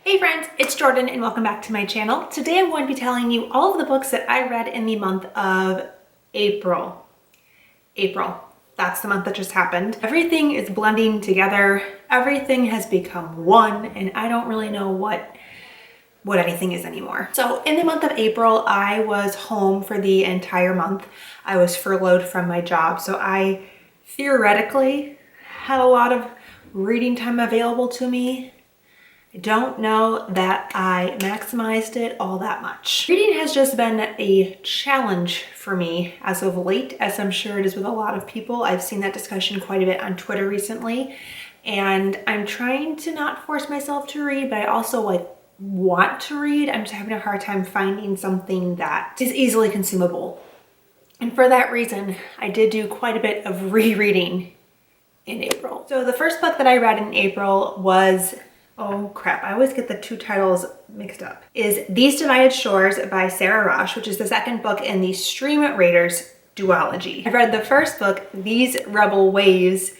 Hey friends, it's Jordan and welcome back to my channel. Today I'm going to be telling you all of the books that I read in the month of April. That's the month that just happened. Everything is blending together. Everything has become one and I don't really know what anything is anymore. So in the month of April, I was home for the entire month. I was furloughed from my job. So I theoretically had a lot of reading time available to me. I don't know that I maximized it all that much. Reading has just been a challenge for me as of late, as I'm sure it is with a lot of people. I've seen that discussion quite a bit on Twitter recently, and I'm trying to not force myself to read, but I also want to read. I'm just having a hard time finding something that is easily consumable. And for that reason, I did do quite a bit of rereading in April. So the first book that I read in April was, oh crap, I always get the two titles mixed up, is These Divided Shores by Sarah Rush, which is the second book in the Stream Raiders duology. I read the first book, These Rebel Waves,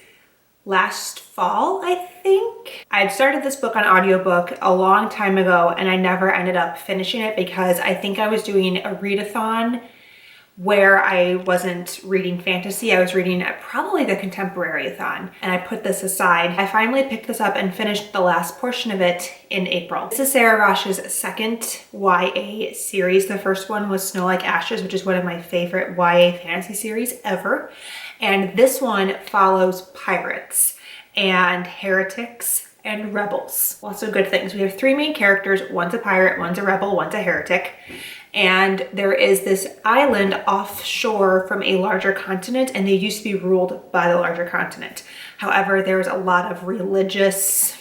last fall, I think. I had started this book on audiobook a long time ago and I never ended up finishing it because I think I was doing a readathon where I wasn't reading fantasy. I was reading probably the contemporary-a-thon, and I put this aside. I finally picked this up and finished the last portion of it in April. This is Sarah Rush's second YA series. The first one was Snow Like Ashes, which is one of my favorite YA fantasy series ever. And this one follows pirates and heretics and rebels. Lots of good things. We have three main characters. One's a pirate, one's a rebel, one's a heretic. And there is this island offshore from a larger continent, and they used to be ruled by the larger continent. However, there's a lot of religious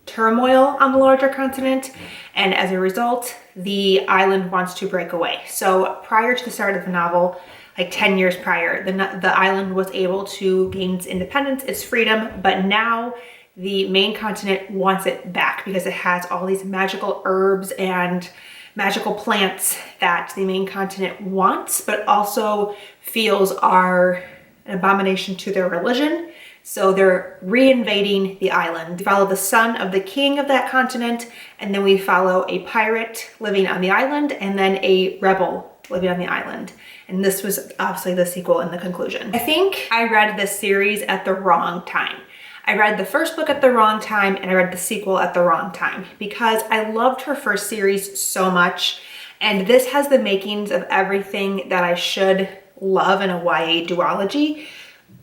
turmoil on the larger continent, and as a result, the island wants to break away. So prior to the start of the novel, like 10 years prior, the island was able to gain its independence, its freedom, but now the main continent wants it back because it has all these magical herbs and magical plants that the main continent wants, but also feels are an abomination to their religion. So they're reinvading the island. We follow the son of the king of that continent, and then we follow a pirate living on the island, and then a rebel living on the island. And this was obviously the sequel and the conclusion. I think I read this series at the wrong time. I read the first book at the wrong time and I read the sequel at the wrong time because I loved her first series so much, and this has the makings of everything that I should love in a YA duology,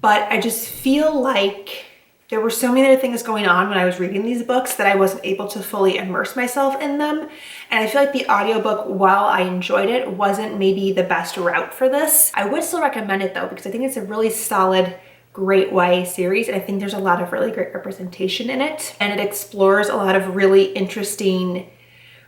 but I just feel like there were so many other things going on when I was reading these books that I wasn't able to fully immerse myself in them. And I feel like the audiobook, while I enjoyed it, wasn't maybe the best route for this. I would still recommend it though, because I think it's a really solid, great YA series, and I think there's a lot of really great representation in it, and it explores a lot of really interesting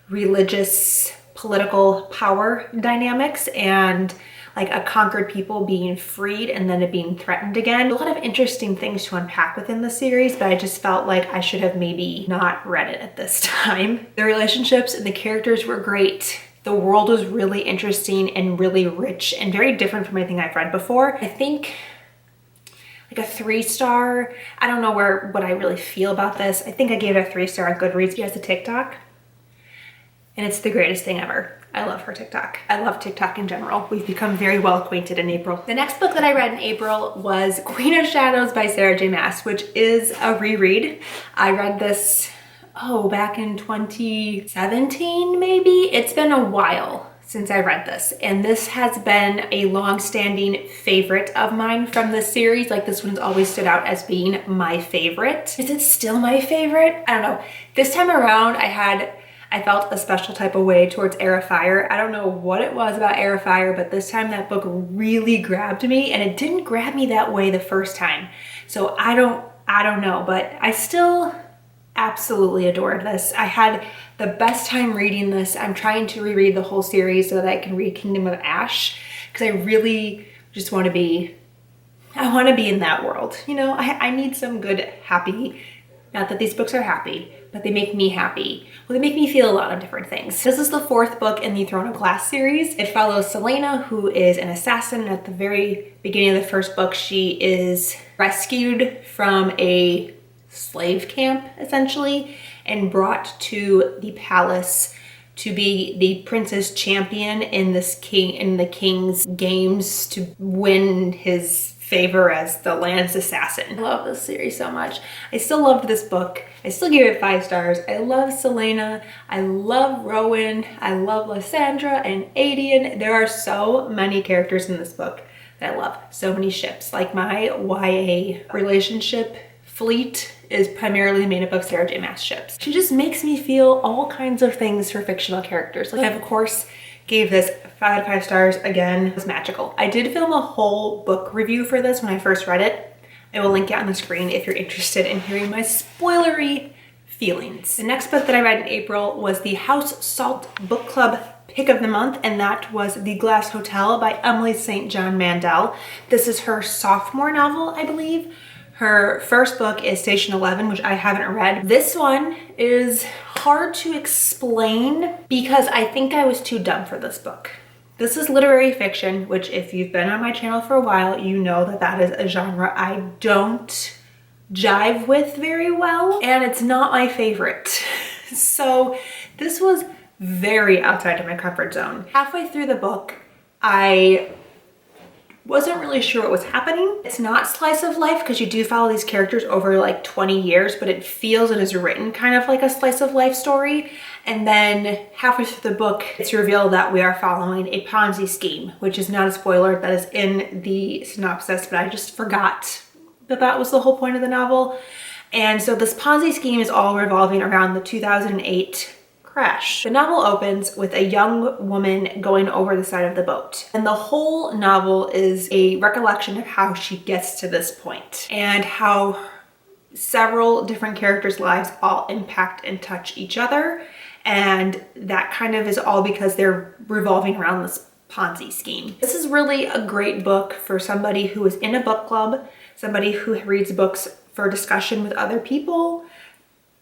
religious political power dynamics and like a conquered people being freed and then it being threatened again. A lot of interesting things to unpack within the series, but I just felt like I should have maybe not read it at this time. The relationships and the characters were great. The world was really interesting and really rich and very different from anything I've read before. I think like a 3-star. I don't know what I really feel about this. I think I gave it a 3-star on Goodreads. She has a TikTok, and it's the greatest thing ever. I love her TikTok. I love TikTok in general. We've become very well acquainted in April. The next book that I read in April was Queen of Shadows by Sarah J Maas, which is a reread. I read this, back in 2017 maybe. It's been a while since I read this, and this has been a long-standing favorite of mine from the series. Like, this one's always stood out as being my favorite. Is it still my favorite? I don't know. This time around, I felt a special type of way towards Heir of Fire. I don't know what it was about Heir of Fire, but this time that book really grabbed me, and it didn't grab me that way the first time. So I don't know, but I still absolutely adored this. I had the best time reading this. I'm trying to reread the whole series so that I can read Kingdom of Ash, because I really just want to be in that world. You know, I need some good, happy, not that these books are happy, but they make me happy. Well, they make me feel a lot of different things. This is the 4th book in the Throne of Glass series. It follows Selena, who is an assassin. At the very beginning of the first book, she is rescued from a slave camp essentially and brought to the palace to be the prince's champion in the king's games to win his favor as the land's assassin. I love this series so much. I still loved this book. I still give it 5 stars. I love Selena. I love Rowan. I love Lysandra and Aedion. There are so many characters in this book that I love. So many ships. Like my YA relationship fleet is primarily made up of Sarah J. Maas ships. She just makes me feel all kinds of things for fictional characters. Like I, of course, gave this 5 out of 5 stars. Again, it was magical. I did film a whole book review for this when I first read it. I will link it on the screen if you're interested in hearing my spoilery feelings. The next book that I read in April was the House Salt Book Club Pick of the Month, and that was The Glass Hotel by Emily St. John Mandel. This is her sophomore novel, I believe. Her first book is Station 11, which I haven't read. This one is hard to explain because I think I was too dumb for this book. This is literary fiction, which if you've been on my channel for a while, you know that that is a genre I don't jive with very well, and it's not my favorite. So this was very outside of my comfort zone. Halfway through the book, I wasn't really sure what was happening. It's not slice of life because you do follow these characters over like 20 years, but it feels and is written kind of like a slice of life story. And then halfway through the book, it's revealed that we are following a Ponzi scheme, which is not a spoiler, that is in the synopsis, but I just forgot that that was the whole point of the novel. And so this Ponzi scheme is all revolving around the 2008 crash. The novel opens with a young woman going over the side of the boat. And the whole novel is a recollection of how she gets to this point and how several different characters' lives all impact and touch each other. And that kind of is all because they're revolving around this Ponzi scheme. This is really a great book for somebody who is in a book club, somebody who reads books for discussion with other people,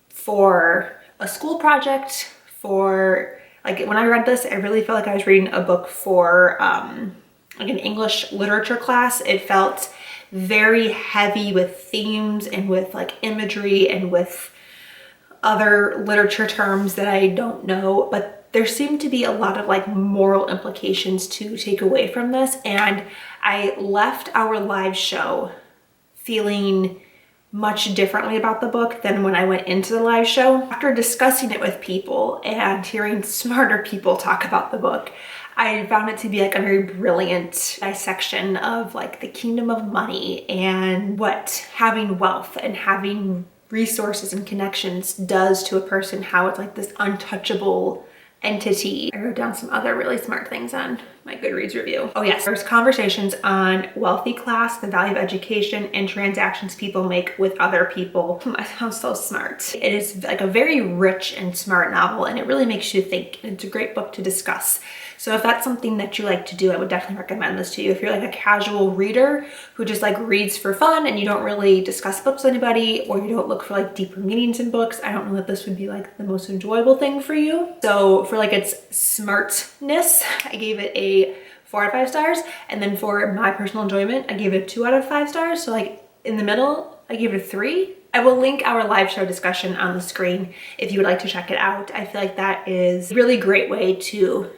for a school project, for like when I read this, I really felt like I was reading a book for like an English literature class. It felt very heavy with themes and with like imagery and with other literature terms that I don't know, but there seemed to be a lot of like moral implications to take away from this. And I left our live show feeling much differently about the book than when I went into the live show. After discussing it with people and hearing smarter people talk about the book, I found it to be like a very brilliant dissection of like the kingdom of money and what having wealth and having resources and connections does to a person, how it's like this untouchable entity. I wrote down some other really smart things on my Goodreads review. Oh yes, there's conversations on wealthy class, the value of education, and transactions people make with other people. I sound so smart. It is like a very rich and smart novel, and it really makes you think. It's a great book to discuss. So if that's something that you like to do, I would definitely recommend this to you. If you're like a casual reader who just like reads for fun and you don't really discuss books with anybody, or you don't look for like deeper meanings in books, I don't know that this would be like the most enjoyable thing for you. So for like its smartness, I gave it a 4 out of 5 stars. And then for my personal enjoyment, I gave it a 2 out of 5 stars. So like in the middle, I gave it a 3. I will link our live show discussion on the screen if you would like to check it out. I feel like that is a really great way to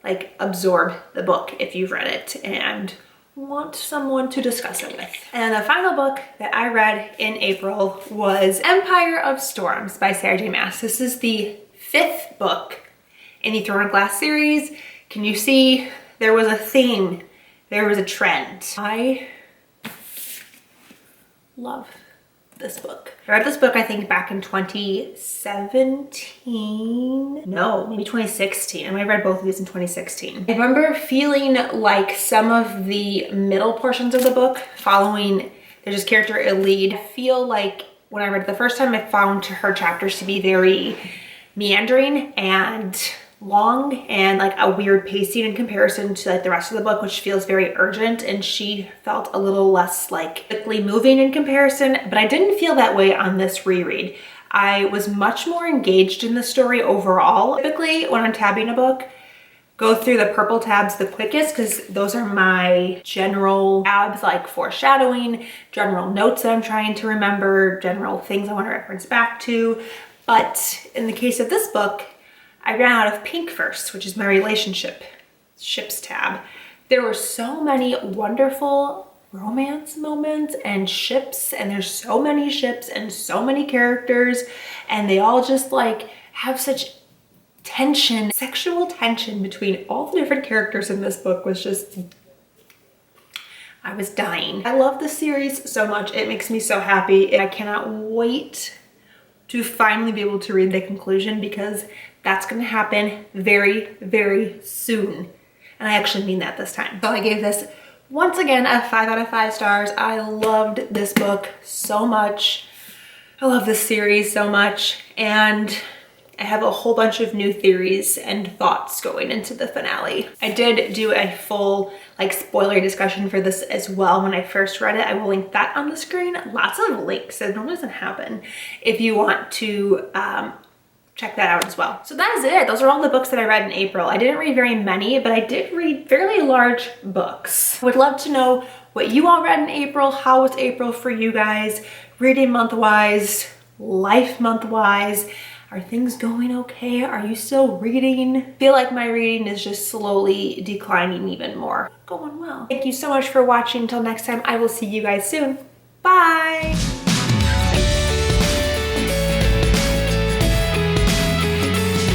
like absorb the book if you've read it and want someone to discuss it with. And the final book that I read in April was Empire of Storms by Sarah J. Maas. This is the 5th book in the Throne of Glass series. Can you see there was a theme, there was a trend. I love this book. I read this book, I think, back in 2017. No, maybe 2016. I might have read both of these in 2016. I remember feeling like some of the middle portions of the book following, there's this character, Elide. I feel like when I read it the first time, I found her chapters to be very meandering and long and like a weird pacing in comparison to like the rest of the book, which feels very urgent, and she felt a little less like quickly moving in comparison. But I didn't feel that way on this reread. I was much more engaged in the story overall. Typically when I'm tabbing a book, go through the purple tabs the quickest because those are my general tabs, like foreshadowing, general notes that I'm trying to remember, general things I want to reference back to. But in the case of this book, I ran out of pink first, which is my ships tab. There were so many wonderful romance moments and ships, and there's so many ships and so many characters, and they all just like have such tension, sexual tension between all the different characters in this book was just, I was dying. I love the series so much. It makes me so happy. I cannot wait to finally be able to read the conclusion because that's gonna happen very, very soon. And I actually mean that this time. So I gave this, once again, a 5 out of 5 stars. I loved this book so much. I love this series so much. And I have a whole bunch of new theories and thoughts going into the finale. I did do a full like spoiler discussion for this as well when I first read it. I will link that on the screen. Lots of links, it normally doesn't happen, if you want to check that out as well. So that is it. Those are all the books that I read in April. I didn't read very many, but I did read fairly large books. I would love to know what you all read in April. How was April for you guys? Reading month-wise, life month-wise. Are things going okay? Are you still reading? I feel like my reading is just slowly declining even more. Going well. Thank you so much for watching. Until next time, I will see you guys soon. Bye.